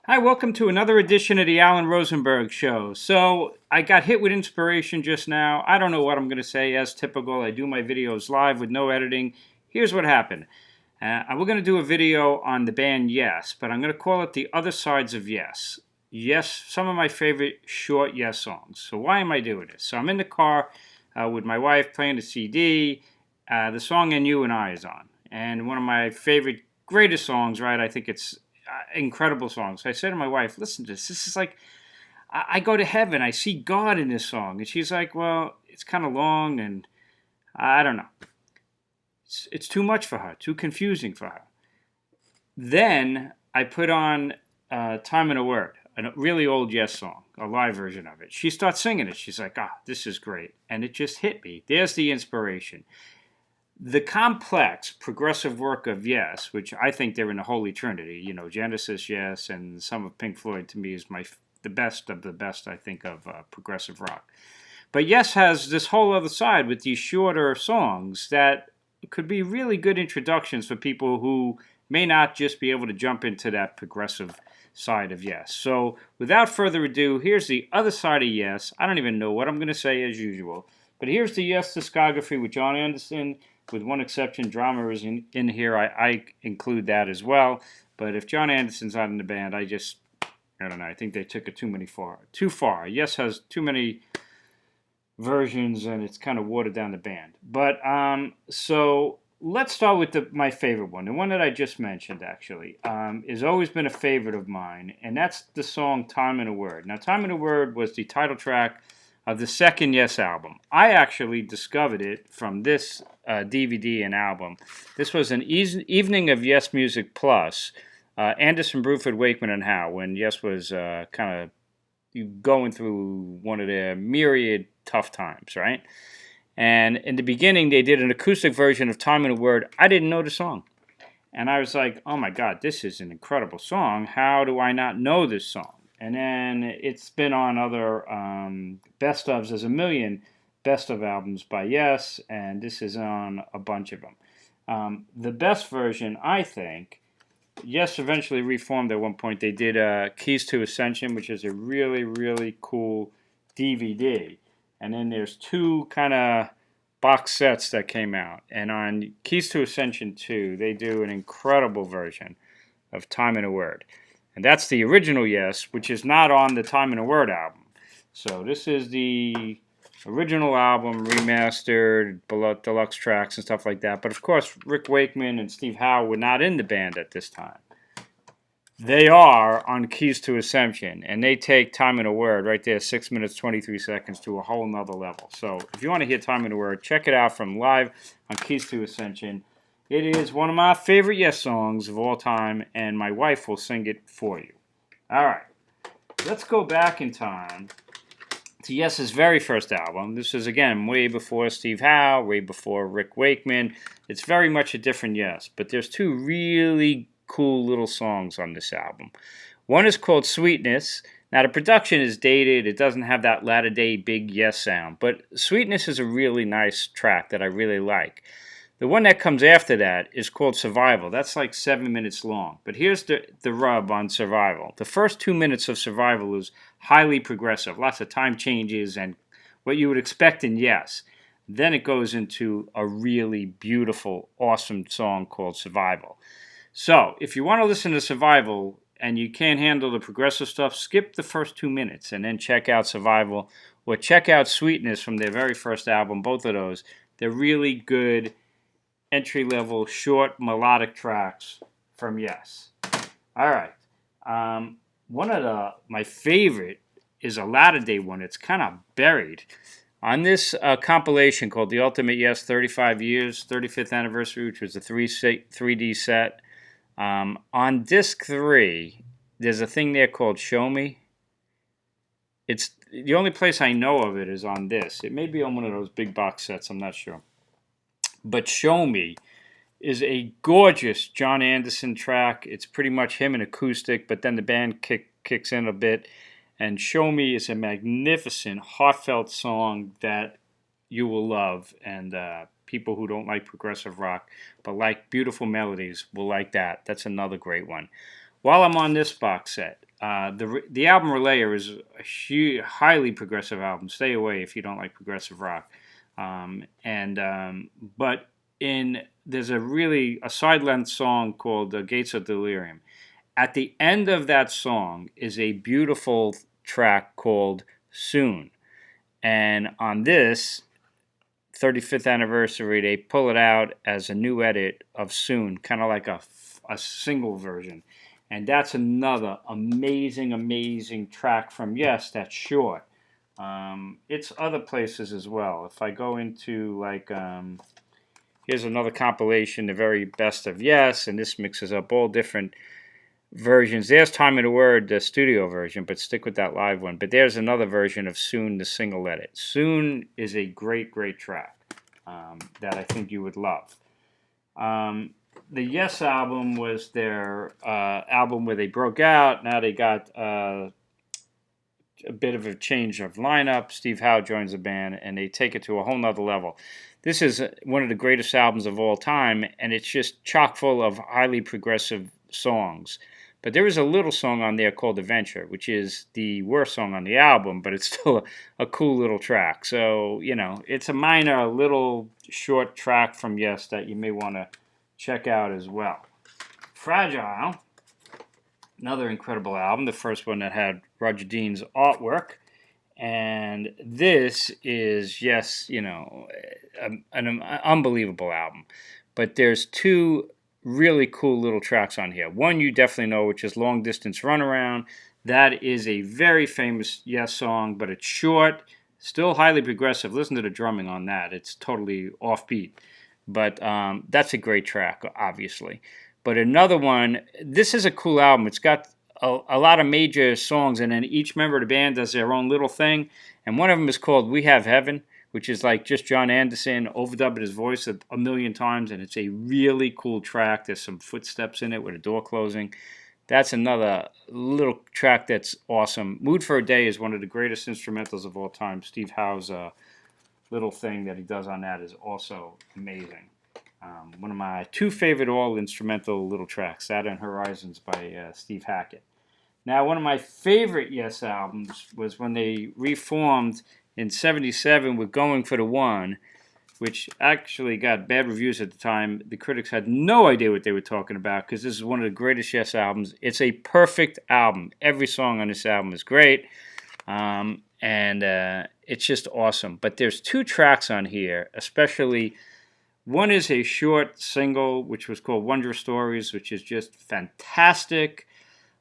Hi, welcome to another edition of the Alan Rosenberg Show. So, I got hit with inspiration just now. I don't know what I'm going to say, as typical. I do my videos live with no editing. Here's what happened. We're going to do a video on the band Yes, but I'm going to call it The Other Sides of Yes. Yes, some of my favorite short Yes songs. So, why am I doing this? So, I'm in the car with my wife playing the CD. The song And You and I is on. And one of my favorite, greatest songs, right? I think it's incredible song. So I said to my wife, listen to this. This is like, I go to heaven. I see God in this song. And she's like, well, it's kind of long and I don't know. It's too much for her, too confusing for her. Then I put on Time and a Word, a really old Yes song, a live version of it. She starts singing it. She's like, this is great. And it just hit me. There's the inspiration. The complex progressive work of Yes, which I think they're in the Holy Trinity, Genesis, Yes, and some of Pink Floyd to me is the best of the best, I think, of progressive rock. But Yes has this whole other side with these shorter songs that could be really good introductions for people who may not just be able to jump into that progressive side of Yes. So without further ado, here's the other side of Yes. I don't even know what I'm going to say as usual, but here's the Yes discography with John Anderson. With one exception, drama is in here. I include that as well. But if John Anderson's not in the band, I don't know. I think they took it too far. Yes has too many versions, and it's kind of watered down the band. But so let's start with my favorite one. The one that I just mentioned, actually, has always been a favorite of mine, and that's the song Time and a Word. Now, Time and a Word was the title track of the second Yes album. I actually discovered it from this DVD and album. This was an evening of Yes Music Plus, Anderson, Bruford, Wakeman, and Howe, when Yes was kind of going through one of their myriad tough times, right? And in the beginning, they did an acoustic version of Time and a Word. I didn't know the song. And I was like, oh my God, this is an incredible song. How do I not know this song? And then it's been on other best ofs. There's a million best of albums by Yes, and this is on a bunch of them. The best version, I think, Yes eventually reformed at one point. They did Keys to Ascension, which is a really, really cool DVD. And then there's two kind of box sets that came out. And on Keys to Ascension 2, they do an incredible version of Time and a Word. And that's the original Yes, which is not on the Time and a Word album. So this is the original album, remastered, deluxe tracks and stuff like that. But of course, Rick Wakeman and Steve Howe were not in the band at this time. They are on Keys to Ascension, and they take Time and a Word right there, 6 minutes, 23 seconds, to a whole nother level. So if you want to hear Time and a Word, check it out from live on Keys to Ascension. It is one of my favorite Yes songs of all time, and my wife will sing it for you. All right, let's go back in time to Yes's very first album. This is, again, way before Steve Howe, way before Rick Wakeman. It's very much a different Yes, but there's two really cool little songs on this album. One is called Sweetness. Now, the production is dated. It doesn't have that latter-day big Yes sound, but Sweetness is a really nice track that I really like. The one that comes after that is called Survival. That's like 7 minutes long. But here's the rub on Survival. The first 2 minutes of Survival is highly progressive. Lots of time changes and what you would expect in Yes. Then it goes into a really beautiful, awesome song called Survival. So if you want to listen to Survival and you can't handle the progressive stuff, skip the first 2 minutes and then check out Survival. Or check out Sweetness from their very first album, both of those. They're really good entry-level, short, melodic tracks from Yes. All right. One of my favorite is a latter-day one. It's kind of buried. On this compilation called The Ultimate Yes 35 Years, 35th Anniversary, which was a 3D set, on disc 3, there's a thing there called Show Me. It's the only place I know of it is on this. It may be on one of those big box sets, I'm not sure. But Show Me is a gorgeous John Anderson track. It's pretty much him and acoustic, but then the band kicks in a bit. And Show Me is a magnificent, heartfelt song that you will love. And people who don't like progressive rock but like beautiful melodies will like that. That's another great one. While I'm on this box set, the album Relayer is a highly progressive album. Stay away if you don't like progressive rock. But there's a side length song called Gates of Delirium. At the end of that song is a beautiful track called Soon. And on this 35th anniversary, they pull it out as a new edit of Soon, kind of like a single version. And that's another amazing track from Yes that's short. It's other places as well. If I go into here's another compilation, the very best of Yes, and this mixes up all different versions. There's Time of the Word, the studio version, but stick with that live one. But there's another version of Soon, the single edit. Soon is a great track that I think you would love. The Yes album was their album where they broke out. Now they got a bit of a change of lineup. Steve Howe joins the band, and they take it to a whole nother level. This is one of the greatest albums of all time, and it's just chock full of highly progressive songs. But there is a little song on there called Adventure, which is the worst song on the album, but it's still a cool little track. So, it's a minor, little short track from Yes that you may want to check out as well. Fragile, another incredible album, the first one that had Roger Dean's artwork. And this is, yes, an unbelievable album. But there's two really cool little tracks on here. One you definitely know, which is Long Distance Runaround. That is a very famous Yes song, but it's short, still highly progressive. Listen to the drumming on that. It's totally offbeat. But that's a great track, obviously. But another one, this is a cool album. It's got a lot of major songs, and then each member of the band does their own little thing. And one of them is called We Have Heaven, which is like just John Anderson overdubbing his voice a million times, and it's a really cool track. There's some footsteps in it with a door closing. That's another little track that's awesome. Mood for a Day is one of the greatest instrumentals of all time. Steve Howe's little thing that he does on that is also amazing. One of my two favorite all-instrumental little tracks, Saturn Horizons by Steve Hackett. Now, one of my favorite Yes albums was when they reformed in 77 with Going for the One, which actually got bad reviews at the time. The critics had no idea what they were talking about because this is one of the greatest Yes albums. It's a perfect album. Every song on this album is great, and it's just awesome. But there's two tracks on here, especially. One is a short single, which was called Wondrous Stories, which is just fantastic.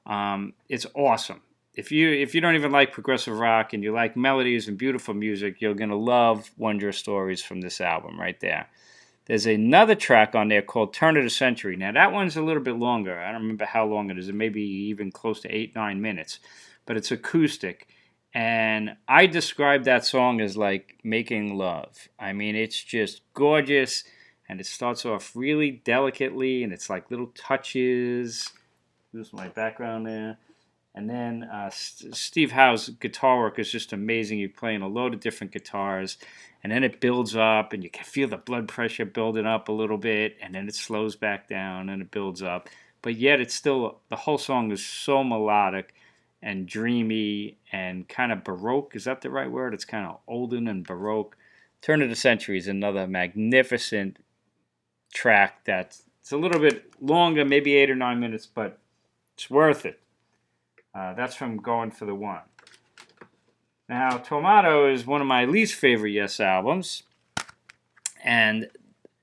It's awesome. If you don't even like progressive rock and you like melodies and beautiful music, you're going to love Wondrous Stories from this album right there. There's another track on there called Turn of the Century. Now, that one's a little bit longer. I don't remember how long it is. It may be even close to 8-9 minutes. But it's acoustic. And I describe that song as like making love. I mean, it's just gorgeous, and it starts off really delicately, and it's like little touches. There's my background there. And then Steve Howe's guitar work is just amazing. You're playing a load of different guitars, and then it builds up, and you can feel the blood pressure building up a little bit, and then it slows back down, and it builds up. But yet it's still, the whole song is so melodic and dreamy and kind of baroque. Is that the right word? It's kind of olden and baroque. Turn of the Century is another magnificent track that's a little bit longer, maybe 8 or 9 minutes, but it's worth it. That's from Going for the One. Now, Tomato is one of my least favorite Yes albums, and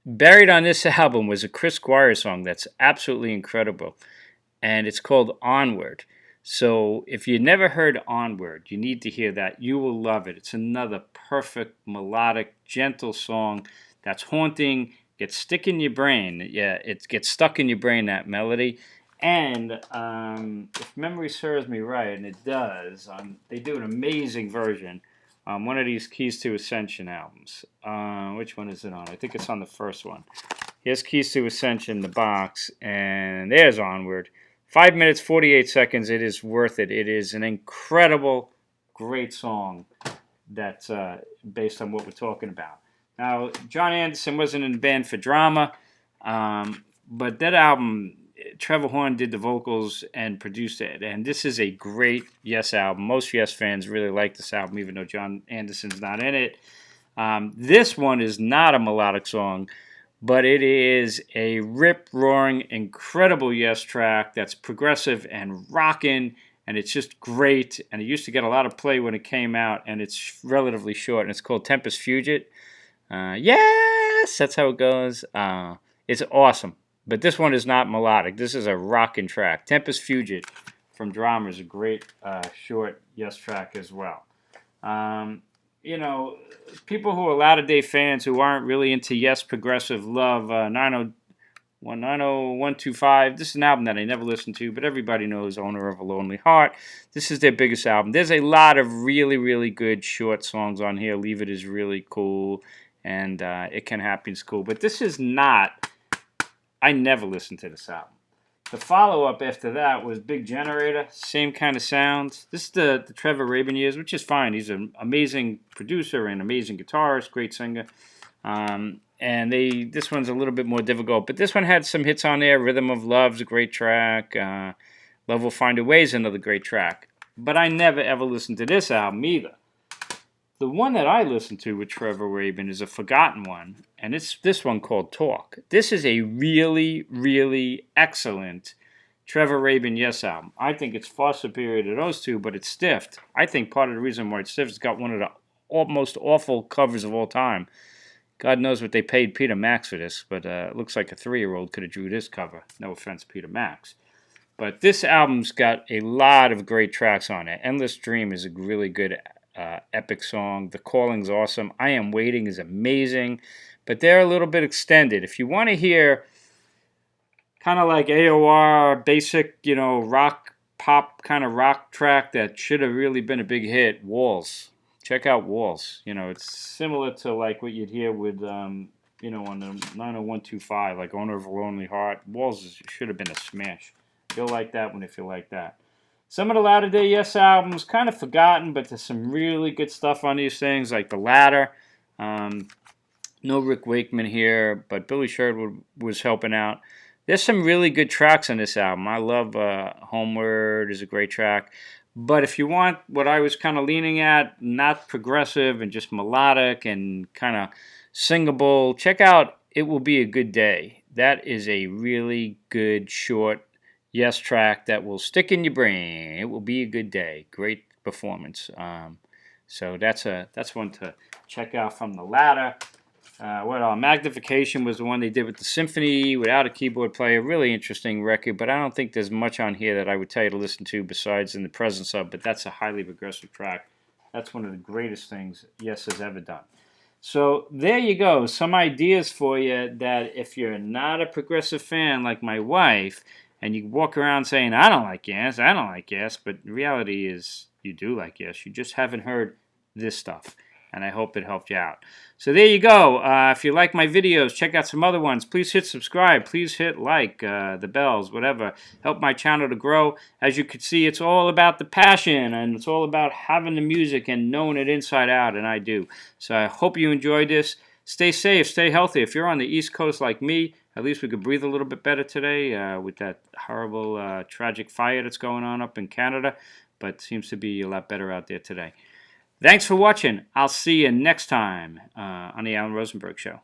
buried on this album was a Chris Squire song that's absolutely incredible, and it's called Onward. So if you never heard Onward, you need to hear that. You will love it. It's another perfect, melodic, gentle song that's haunting, gets stuck in your brain. Yeah, it gets stuck in your brain, that melody. And if memory serves me right, and it does, they do an amazing version on one of these Keys to Ascension albums. Which one is it on? I think it's on the first one. Here's Keys to Ascension, the box, and there's Onward. 5 minutes, 48 seconds. It is worth it. It is an incredible, great song that's based on what we're talking about. Now, John Anderson wasn't in the band for drama, but that album Trevor Horn did the vocals and produced it. And this is a great Yes album. Most Yes fans really like this album, even though John Anderson's not in it. This one is not a melodic song, but it is a rip-roaring, incredible Yes track that's progressive and rocking, and it's just great. And it used to get a lot of play when it came out, and it's relatively short, and it's called Tempest Fugit. Yes, that's how it goes. It's awesome. But this one is not melodic. This is a rockin' track. Tempest Fugit from Drama is a great short Yes track as well. You know, people who are latter-day fans who aren't really into Yes progressive love 90125. This is an album that I never listened to, but everybody knows Owner of a Lonely Heart. This is their biggest album. There's a lot of really, really good short songs on here. Leave It is really cool, and It Can Happen is cool. But this is not... I never listened to this album. The follow-up after that was Big Generator, same kind of sounds. This is the Trevor Rabin years, which is fine. He's an amazing producer and amazing guitarist, great singer. And this one's a little bit more difficult, but this one had some hits on there. Rhythm of Love's a great track. Love Will Find a Way is another great track. But I never ever listened to this album either. The one that I listened to with Trevor Rabin is a forgotten one, and it's this one called Talk. This is a really, really excellent Trevor Rabin Yes album. I think it's far superior to those two, but it's stiffed. I think part of the reason why it's stiffed is it's got one of the most awful covers of all time. God knows what they paid Peter Max for this, but it looks like a 3-year-old could have drew this cover. No offense, Peter Max. But this album's got a lot of great tracks on it. Endless Dream is a really good epic song. The Calling's awesome. I Am Waiting is amazing, but they're a little bit extended. If you want to hear kind of like AOR, basic, rock, pop kind of rock track that should have really been a big hit, Walls. Check out Walls. It's similar to like what you'd hear with, on the 90125, like Owner of a Lonely Heart. Walls should have been a smash. You'll like that one if you like that. Some of the latter-day Yes albums, kind of forgotten, but there's some really good stuff on these things, like The Ladder. No Rick Wakeman here, but Billy Sherwood was helping out. There's some really good tracks on this album. I love Homeward is a great track. But if you want what I was kind of leaning at, not progressive and just melodic and kind of singable, check out It Will Be a Good Day. That is a really good, short Yes track that will stick in your brain. It will be a good day. Great performance. So that's one to check out from The Ladder. Magnification was the one they did with the symphony without a keyboard player. Really interesting record, but I don't think there's much on here that I would tell you to listen to besides In the Presence of, but that's a highly progressive track. That's one of the greatest things Yes has ever done. So there you go. Some ideas for you that if you're not a progressive fan like my wife, and you walk around saying, I don't like Yes, but the reality is you do like Yes. You just haven't heard this stuff, and I hope it helped you out. So there you go. If you like my videos, check out some other ones. Please hit subscribe. Please hit like, the bells, whatever. Help my channel to grow. As you can see, it's all about the passion, and it's all about having the music and knowing it inside out, and I do. So I hope you enjoyed this. Stay safe, stay healthy. If you're on the East Coast like me, at least we could breathe a little bit better today with that horrible, tragic fire that's going on up in Canada. But it seems to be a lot better out there today. Thanks for watching. I'll see you next time on the Alan Rosenberg Show.